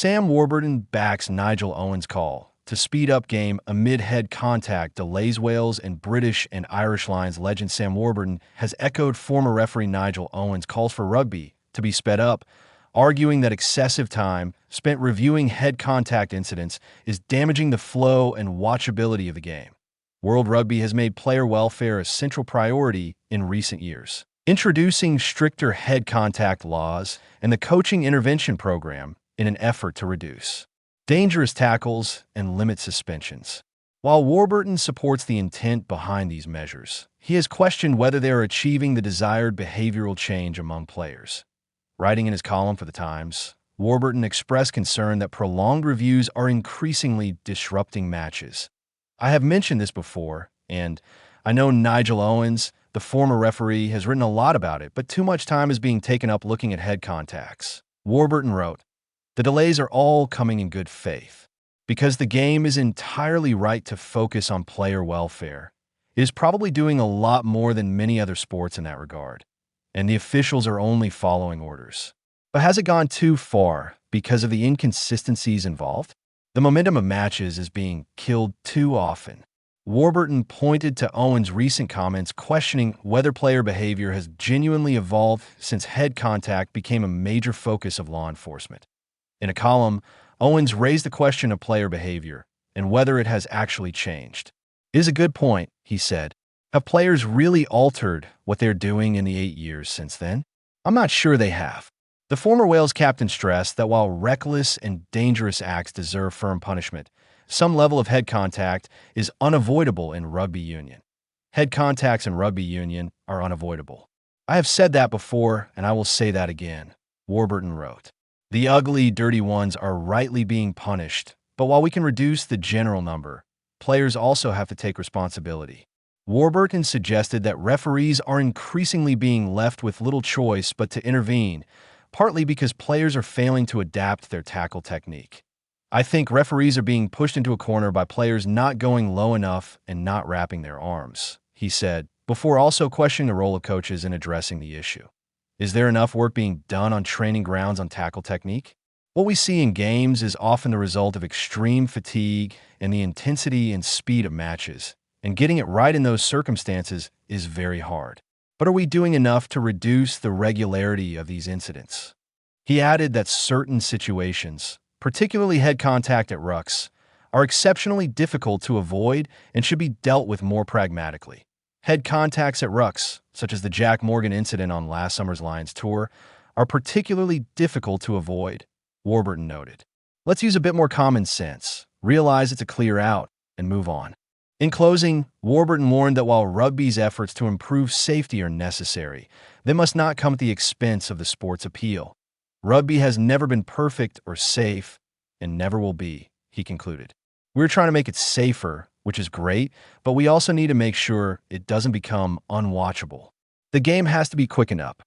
Sam Warburton backs Nigel Owens' call to speed up game amid head contact delays. Wales and British and Irish Lions legend Sam Warburton has echoed former referee Nigel Owens' calls for rugby to be sped up, arguing that excessive time spent reviewing head contact incidents is damaging the flow and watchability of the game. World Rugby has made player welfare a central priority in recent years, introducing stricter head contact laws and the coaching intervention program in an effort to reduce dangerous tackles and limit suspensions. While Warburton supports the intent behind these measures, he has questioned whether they are achieving the desired behavioral change among players. Writing in his column for The Times, Warburton expressed concern that prolonged reviews are increasingly disrupting matches. I have mentioned this before, and I know Nigel Owens, the former referee, has written a lot about it, but too much time is being taken up looking at head contacts. Warburton wrote, "The delays are all coming in good faith. Because the game is entirely right to focus on player welfare, it is probably doing a lot more than many other sports in that regard, and the officials are only following orders. But has it gone too far because of the inconsistencies involved? The momentum of matches is being killed too often." Warburton pointed to Owens' recent comments questioning whether player behavior has genuinely evolved since head contact became a major focus of law enforcement. In a column, Owens raised the question of player behavior and whether it has actually changed. "It is a good point," he said. "Have players really altered what they're doing in the 8 years since then? I'm not sure they have." The former Wales captain stressed that while reckless and dangerous acts deserve firm punishment, some level of head contact is unavoidable in rugby union. Head contacts in rugby union are unavoidable. "I have said that before, and I will say that again," Warburton wrote. "The ugly, dirty ones are rightly being punished, but while we can reduce the general number, players also have to take responsibility." Warburton suggested that referees are increasingly being left with little choice but to intervene, partly because players are failing to adapt their tackle technique. "I think referees are being pushed into a corner by players not going low enough and not wrapping their arms," he said, before also questioning the role of coaches in addressing the issue. Is there enough work being done on training grounds on tackle technique? What we see in games is often the result of extreme fatigue and the intensity and speed of matches, and getting it right in those circumstances is very hard. But are we doing enough to reduce the regularity of these incidents? He added that certain situations, particularly head contact at rucks, are exceptionally difficult to avoid and should be dealt with more pragmatically. Head contacts at rucks, such as the Jack Morgan incident on last summer's Lions tour, are particularly difficult to avoid, Warburton noted. "Let's use a bit more common sense, realize it's a clear out, and move on." In closing, Warburton warned that while rugby's efforts to improve safety are necessary, they must not come at the expense of the sport's appeal. "Rugby has never been perfect or safe, and never will be," he concluded. "We're trying to make it safer, which is great, but we also need to make sure it doesn't become unwatchable. The game has to be quickened up,